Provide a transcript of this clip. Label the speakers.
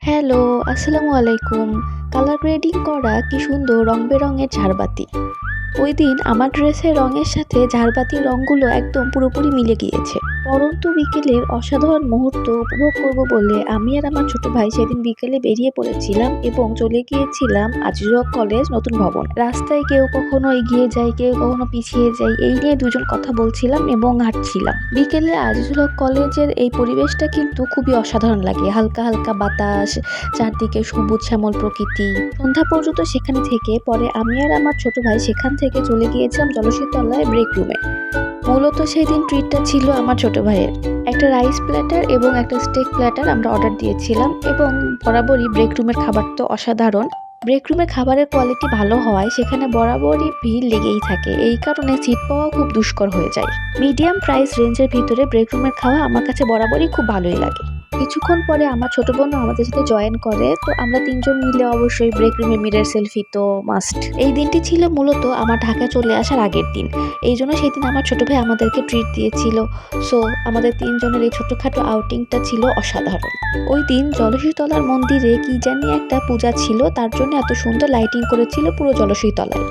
Speaker 1: Hello, আসসালামু আলাইকুম। Colour grading করা কি সুন্দর রং-বেরঙের ঝাড়বাতি। ওইদিন আমার ড্রেসের রঙের সাথে ঝাড়বাতির রঙগুলো একদম পুরোপুরি মিলে গিয়েছে। পড়ন্ত বিকেলের অসাধারণ মুহূর্ত উপভোগ করব বলে আমি আর আমার ছোট ভাই সেদিন বিকেলে বেরিয়ে পড়েছিলাম এবং চলে গিয়েছিলাম আজিজুল হক কলেজ নতুন ভবন। রাস্তায় কেউ কখনো এগিয়ে যায়, কেউ কখনো পিছিয়ে যায়, এই নিয়ে দুজন কথা বলছিলাম এবং হাঁটছিলাম। বিকেলে আজিজুল হক কলেজের এই পরিবেশটা কিন্তু খুবই অসাধারণ লাগে। হালকা হালকা বাতাস, চারদিকে সবুজ শ্যামল প্রকৃতি। সন্ধ্যা পর্যন্ত সেখানে থেকে পরে আমি আর আমার ছোট ভাই সেখান থেকে চলে গিয়েছিলাম জলসিতলায় ব্রেক রুমে। মূলত সেই দিন ট্রিটটা ছিল আমার ছোট ভাইয়ের। একটা রাইস প্ল্যাটার এবং একটা স্টেক প্ল্যাটার আমরা অর্ডার দিয়েছিলাম এবং বরাবরই ব্রেক রুমের খাবার তো অসাধারণ। ব্রেক রুমের খাবারের কোয়ালিটি ভালো হওয়ায় সেখানে বরাবরই ভিড় লেগেই থাকে, এই কারণে সিট পাওয়া খুব দুষ্কর হয়ে যায়। মিডিয়াম প্রাইস রেঞ্জের ভিতরে ব্রেক রুমের খাওয়া আমার কাছে বরাবরই খুব ভালোই লাগে। কিছুক্ষণ পরে আমার ছোট বোনও আমাদের সাথে জয়েন করে, তো আমরা তিনজন মিলে অবশ্যই ব্রেক রুমে মিরর সেলফি তো মাস্ট। এই দিনটি ছিল মূলত আমার ঢাকায় চলে আসার আগের দিন, এই জন্য সেই দিন আমার ছোট ভাই আমাদেরকে ট্রিট দিয়েছিল। সো আমাদের তিনজনের এই ছোটখাটো আউটিংটা ছিল অসাধারণ। ওই দিন জলসিতলার মন্দিরে কি জানি একটা পূজা ছিল, তার জন্য এত সুন্দর লাইটিং করেছিল পুরো জলসিতলায়।